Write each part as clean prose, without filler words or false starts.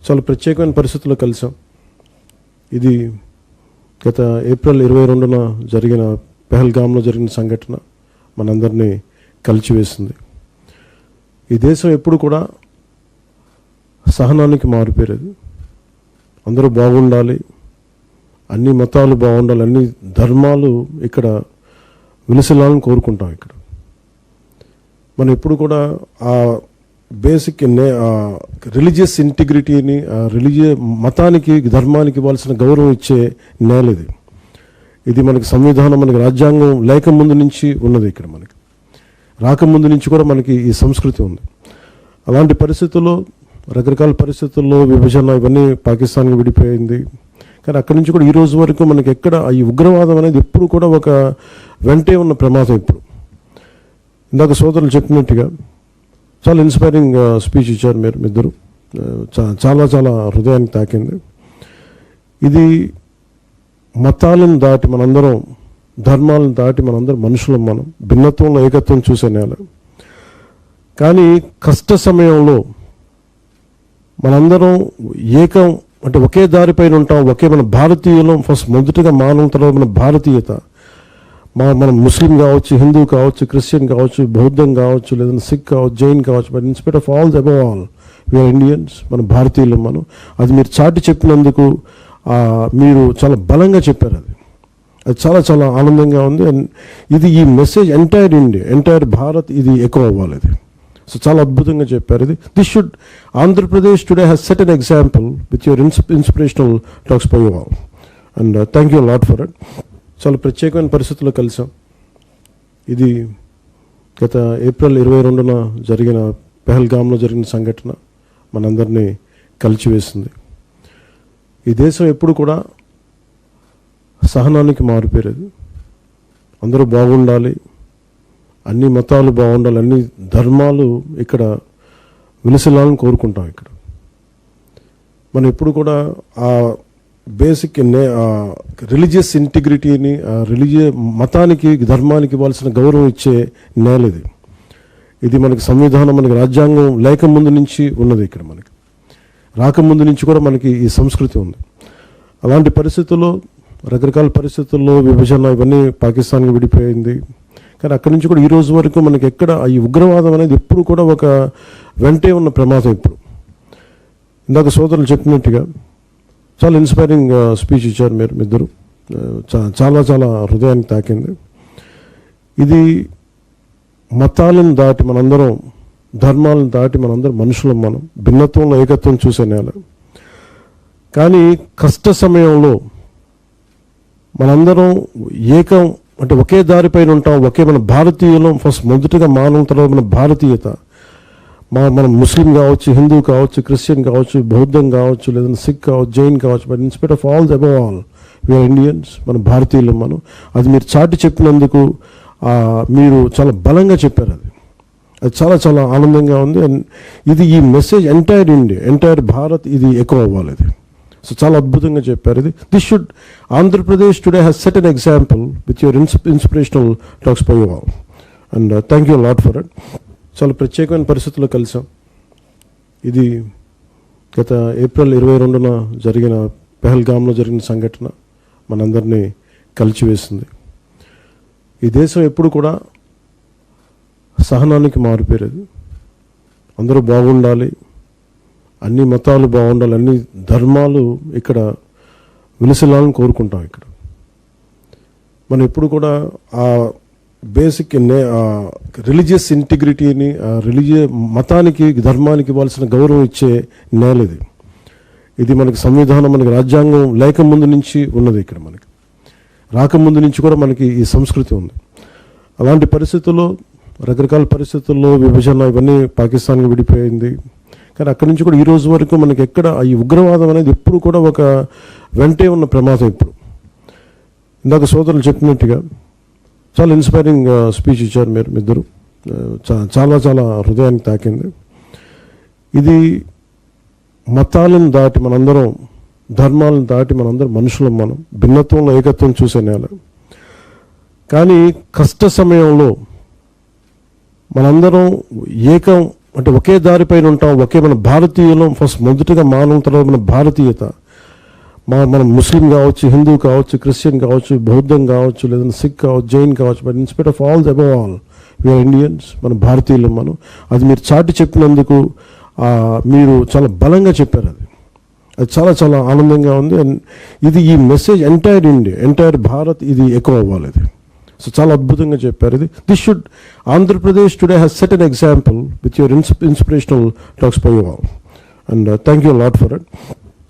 చాలా ప్రత్యేకమైన పరిస్థితుల్లో కలిసాం. ఇది గత ఏప్రిల్ 22న జరిగిన పెహల్గామ్లో జరిగిన సంఘటన మనందరినీ కలిచివేసింది. ఈ దేశం ఎప్పుడు కూడా సహనానికి మారిపోయేది. అందరూ బాగుండాలి, అన్ని మతాలు బాగుండాలి, అన్ని ధర్మాలు ఇక్కడ విలసిల్లాలని కోరుకుంటాం. ఇక్కడ మనం ఎప్పుడు కూడా ఆ బేసిక్ రిలీజియస్ ఇంటిగ్రిటీని, మతానికి ధర్మానికి ఇవ్వాల్సిన గౌరవం ఇచ్చే నేల ఇది. ఇది మనకి సంవిధానం, మనకి రాజ్యాంగం లేకముందు నుంచి ఉన్నది. ఇక్కడ మనకి రాకముందు నుంచి కూడా మనకి ఈ సంస్కృతి ఉంది. అలాంటి పరిస్థితుల్లో, రకరకాల పరిస్థితుల్లో విభజన ఇవన్నీ పాకిస్తాన్కి విడిపోయింది. కానీ అక్కడి నుంచి కూడా ఈ రోజు వరకు మనకి ఎక్కడ ఈ ఉగ్రవాదం అనేది ఎప్పుడు కూడా ఒక వెంటే ఉన్న ప్రమాదం. ఇప్పుడు ఇందాక సోదరులు చెప్పినట్టుగా చాలా ఇన్స్పైరింగ్ స్పీచ్ ఇచ్చారు మీరు ఇద్దరు. చాలా చాలా హృదయానికి తాకింది. ఇది మతాలను దాటి మనందరం, ధర్మాలను దాటి మనందరం మనుషులం. మనం భిన్నత్వంలో ఏకత్వం చూసే నేల. కానీ కష్ట సమయంలో మనందరం ఏకం, అంటే ఒకే దారిపైన ఉంటాం. మన భారతీయులం. ఫస్ట్ మొదటిగా మానవం, తర్వాత మన భారతీయత. మనం ముస్లిం కావచ్చు, హిందూ కావచ్చు, క్రిస్టియన్ కావచ్చు, బౌద్ధం కావచ్చు, లేదంటే సిక్ కావచ్చు, జైన్ కావచ్చు. But in spite of all above all we are Indians. మన భారతీయులం. అది మీరు చాటి చెప్పినందుకు మీరు చాలా బలంగా చెప్పారు. అది చాలా చాలా ఆనందంగా ఉంది. అండ్ ఇది ఈ message entire India, entire Bharat ఇది ఎక్కువ అవ్వాలి. ఇది సో చాలా అద్భుతంగా చెప్పారు. This should Andhra Pradesh today has set an example with your inspirational talks for you all. And thank you lot for it. చాలా ప్రత్యేకమైన పరిస్థితుల్లో కలిసాం. ఇది గత ఏప్రిల్ 22న జరిగిన పెహల్గామ్లో జరిగిన సంఘటన మనందరినీ కలిచివేసింది. ఈ దేశం ఎప్పుడు కూడా సహనానికి మారిపోయేది. అందరూ బాగుండాలి, అన్ని మతాలు బాగుండాలి, అన్ని ధర్మాలు ఇక్కడ విలసిల్లాలని కోరుకుంటాం. ఇక్కడ మనం ఎప్పుడు కూడా ఆ బేసిక్ రిలీజియస్ ఇంటిగ్రిటీని, మతానికి ధర్మానికి ఇవ్వాల్సిన గౌరవం ఇచ్చే నేల ఇది. ఇది మనకి సంవిధానం, మనకి రాజ్యాంగం లేకముందు నుంచి ఉన్నది. ఇక్కడ మనకి రాకముందు నుంచి కూడా మనకి ఈ సంస్కృతి ఉంది. అలాంటి పరిస్థితుల్లో, రకరకాల పరిస్థితుల్లో విభజన ఇవన్నీ పాకిస్తాన్కి విడిపోయింది. కానీ అక్కడి నుంచి కూడా ఈ రోజు వరకు మనకి ఎక్కడ ఈ ఉగ్రవాదం అనేది ఎప్పుడు కూడా ఒక వెంటే ఉన్న ప్రమాదం. ఇప్పుడు ఇందాక సోదరులు చెప్పినట్టుగా చాలా ఇన్స్పైరింగ్ స్పీచ్ ఇచ్చారు మీరు ఇద్దరు. చాలా చాలా హృదయానికి తాకింది. ఇది మతాలను దాటి మనందరం, ధర్మాలను దాటి మనందరం మనుషులం. మనం భిన్నత్వంలో ఏకత్వం చూసే నేల. కానీ కష్ట సమయంలో మనందరం ఏకం, అంటే ఒకే దారిపైన ఉంటాం. మన భారతీయులం. ఫస్ట్ మొదటిగా మానవం, తర్వాత మన భారతీయత. మనం ముస్లిం కావచ్చు, హిందూ కావచ్చు, క్రిస్టియన్ కావచ్చు, బౌద్ధం కావచ్చు, లేదంటే సిక్ కావచ్చు, జైన్ కావచ్చు. But in spite of all above all we are Indians. మన భారతీయులం. అది మీరు చాటి చెప్పినందుకు మీరు చాలా బలంగా చెప్పారు. అది చాలా చాలా ఆనందంగా ఉంది. అండ్ ఇది ఈ message entire India, entire Bharat ఇది ఎక్కువ అవ్వాలి. ఇది సో చాలా అద్భుతంగా చెప్పారు. This should Andhra Pradesh today has set an example with your inspirational talks for you all. And thank you lot for it. చాలా ప్రత్యేకమైన పరిస్థితుల్లో కలిసాం. ఇది గత ఏప్రిల్ 22న జరిగిన పెహల్గామ్లో జరిగిన సంఘటన మనందరినీ కలిచివేసింది. ఈ దేశం ఎప్పుడు కూడా సహనానికి మారిపోయేది. అందరూ బాగుండాలి, అన్ని మతాలు బాగుండాలి, అన్ని ధర్మాలు ఇక్కడ విలసిల్లాలని కోరుకుంటాం. ఇక్కడ మనం ఎప్పుడు కూడా ఆ బేసిక్ రిలీజియస్ ఇంటిగ్రిటీని, మతానికి ధర్మానికి ఇవ్వాల్సిన గౌరవం ఇచ్చే నేల ఇది. ఇది మనకి సంవిధానం, మనకి రాజ్యాంగం లేకముందు నుంచి ఉన్నది. ఇక్కడ మనకి రాకముందు నుంచి కూడా మనకి ఈ సంస్కృతి ఉంది. అలాంటి పరిస్థితుల్లో, రకరకాల పరిస్థితుల్లో విభజన ఇవన్నీ పాకిస్తాన్కి విడిపోయింది. కానీ అక్కడి నుంచి కూడా ఈ రోజు వరకు మనకి ఎక్కడ ఈ ఉగ్రవాదం అనేది ఎప్పుడు కూడా ఒక వెంటే ఉన్న ప్రమాదం. ఇప్పుడు ఇందాక సోదరులు చెప్పినట్టుగా చాలా ఇన్స్పైరింగ్ స్పీచ్ ఇచ్చారు మీరు ఇద్దరు. చాలా చాలా హృదయానికి తాకింది. ఇది మతాలను దాటి మనందరం, ధర్మాలను దాటి మనందరం మనుషులం. మనం భిన్నత్వంలో ఏకత్వం చూసే నేల. కానీ కష్ట సమయంలో మనందరం ఏకం, అంటే ఒకే దారిపైన ఉంటాం, ఒకే మన భారతీయులం. ఫస్ట్ మొదటగా మానవం, తర్వాత మన భారతీయత. మనం ముస్లిం కావచ్చు, హిందూ కావచ్చు, క్రిస్టియన్ కావచ్చు, బౌద్ధం కావచ్చు, లేదంటే సిక్ కావచ్చు, జైన్ కావచ్చు, but in spite of all the above all we are Indians. మన భారతీయులం మనం. అది మీరు చాటి చెప్పినందుకు మీరు చాలా బలంగా చెప్పారు. అది చాలా చాలా ఆనందంగా ఉంది. అండ్ ఇది ఈ message entire India, entire Bharat ఇది ఎక్కువ అవ్వాలి. అది సో చాలా అద్భుతంగా చెప్పారు. ఇది this should Andhra Pradesh today has set an example with your inspirational talks for you all. And thank you lot for it.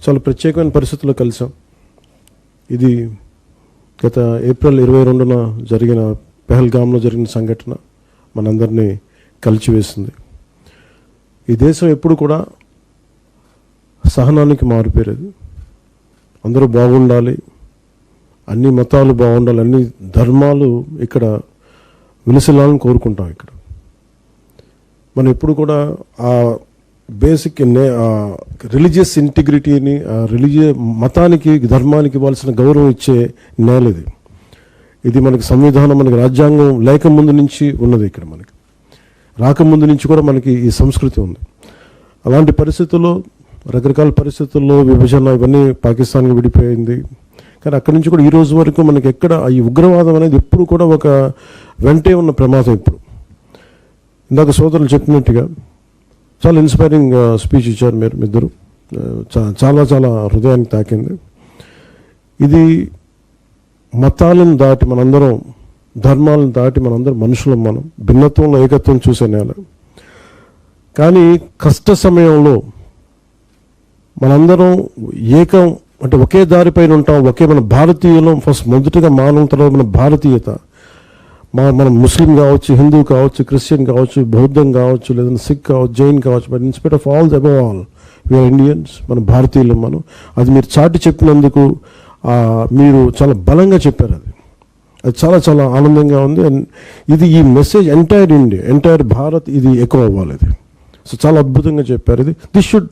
చాలా ప్రత్యేకమైన పరిస్థితుల్లో కలిసాం. ఇది గత ఏప్రిల్ 22న జరిగిన పెహల్గామ్లో జరిగిన సంఘటన మనందరినీ కలిచివేసింది. ఈ దేశం ఎప్పుడు కూడా సహనానికి మారిపోయేది. అందరూ బాగుండాలి, అన్ని మతాలు బాగుండాలి, అన్ని ధర్మాలు ఇక్కడ విలసిల్లాలని కోరుకుంటాం. ఇక్కడ మనం ఎప్పుడు కూడా ఆ బేసిక్ రిలీజియస్ ఇంటిగ్రిటీని, మతానికి ధర్మానికి ఇవ్వాల్సిన గౌరవం ఇచ్చే నేల ఇది. ఇది మనకి సంవిధానం, మనకి రాజ్యాంగం లేకముందు నుంచి ఉన్నది. ఇక్కడ మనకి రాకముందు నుంచి కూడా మనకి ఈ సంస్కృతి ఉంది. అలాంటి పరిస్థితుల్లో, రకరకాల పరిస్థితుల్లో విభజన ఇవన్నీ పాకిస్తాన్కి విడిపోయింది. కానీ అక్కడి నుంచి కూడా ఈ రోజు వరకు మనకి ఎక్కడ ఈ ఉగ్రవాదం అనేది ఎప్పుడు కూడా ఒక వెంటే ఉన్న ప్రమాదం. ఇప్పుడు ఇందాక సోదరులు చెప్పినట్టుగా చాలా ఇన్స్పైరింగ్ స్పీచ్ ఇచ్చారు మీరు ఇద్దరు. చాలా చాలా హృదయానికి తాకింది. ఇది మతాలను దాటి మనందరం, ధర్మాలను దాటి మనందరం మనుషులం. మనం భిన్నత్వంలో ఏకత్వం చూసే నేల. కానీ కష్ట సమయంలో మనందరం ఏకం, అంటే ఒకే దారిపైన ఉంటాం, ఒకే మన భారతీయులం. ఫస్ట్ మొదటగా మానవం, తర్వాత మన భారతీయత. మనం ముస్లిం కావచ్చు, హిందూ కావచ్చు, క్రిస్టియన్ కావచ్చు, బౌద్ధం కావచ్చు, లేదంటే సిక్ కావచ్చు, జైన్ కావచ్చు, but in spite of all the above all we are Indians. మన భారతీయులం మనం. అది మీరు చాటి చెప్పినందుకు మీరు చాలా బలంగా చెప్పారు. అది చాలా చాలా ఆనందంగా ఉంది. అండ్ ఇది ఈ message entire India, entire Bharat ఇది ఎక్కువ అవ్వాలి. అది సో చాలా అద్భుతంగా చెప్పారు. ఇది this should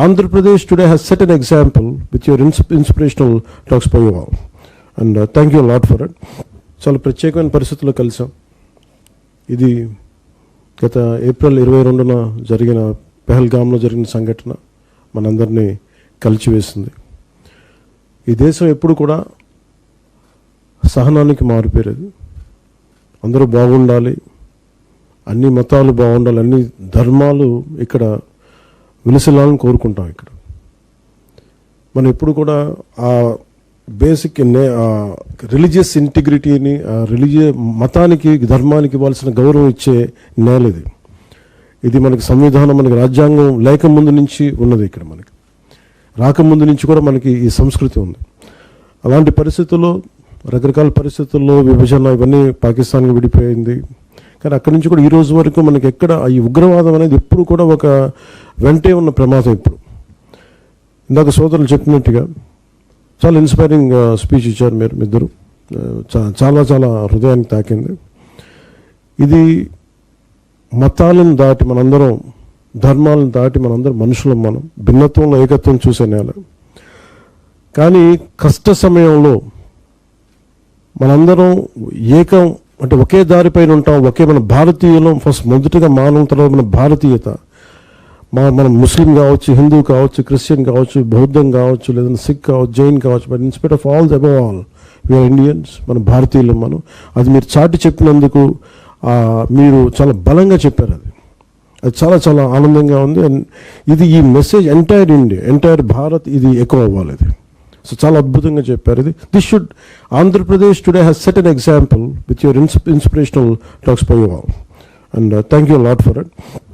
Andhra Pradesh today has set an example with your inspirational talks for you all. And thank you lot for it. చాలా ప్రత్యేకమైన పరిస్థితుల్లో కలిసాం. ఇది గత ఏప్రిల్ 22న జరిగిన పెహల్గామ్లో జరిగిన సంఘటన మనందరినీ కలిచివేసింది. ఈ దేశం ఎప్పుడు కూడా సహనానికి మారిపోయేది. అందరూ బాగుండాలి, అన్ని మతాలు బాగుండాలి, అన్ని ధర్మాలు ఇక్కడ విలసిల్లాలని కోరుకుంటాం. ఇక్కడ మనం ఎప్పుడు కూడా ఆ బేసిక్ రిలీజియస్ ఇంటిగ్రిటీని, మతానికి ధర్మానికి ఇవ్వాల్సిన గౌరవం ఇచ్చే నేల ఇది. ఇది మనకి సంవిధానం, మనకి రాజ్యాంగం లేకముందు నుంచి ఉన్నది. ఇక్కడ మనకి రాకముందు నుంచి కూడా మనకి ఈ సంస్కృతి ఉంది. అలాంటి పరిస్థితుల్లో, రకరకాల పరిస్థితుల్లో విభజన ఇవన్నీ పాకిస్తాన్కి విడిపోయింది. కానీ అక్కడి నుంచి కూడా ఈ రోజు వరకు మనకి ఎక్కడ ఈ ఉగ్రవాదం అనేది ఎప్పుడు కూడా ఒక వెంటే ఉన్న ప్రమాదం. ఇప్పుడు ఇందాక సోదరులు చెప్పినట్టుగా చాలా ఇన్స్పైరింగ్ స్పీచ్ ఇచ్చారు మీరు ఇద్దరు. చాలా చాలా హృదయానికి తాకింది. ఇది మతాలను దాటి మనందరం, ధర్మాలను దాటి మనందరం మనుషులం. మనం భిన్నత్వంలో ఏకత్వం చూసే నేల. కానీ కష్ట సమయంలో మనందరం ఏకం, అంటే ఒకే దారిపైన ఉంటాం, ఒకే మన భారతీయులం. ఫస్ట్ మొదటగా మానవం, తర్వాత మన భారతీయత. మనం ముస్లిం కావచ్చు, హిందూ కావచ్చు, క్రిస్టియన్ కావచ్చు, బౌద్ధం కావచ్చు, లేదంటే సిక్ కావచ్చు, జైన్ కావచ్చు, but in spite of all the above all we are Indians. మన భారతీయులం మనం. అది మీరు చాటి చెప్పినందుకు మీరు చాలా బలంగా చెప్పారు. అది చాలా చాలా ఆనందంగా ఉంది. అండ్ ఇది ఈ message entire India, entire Bharat ఇది ఎక్కువ అవ్వాలి. అది సో చాలా అద్భుతంగా చెప్పారు. ఇది this should Andhra Pradesh today has set an example with your inspirational talks for you all. And thank you lot for it.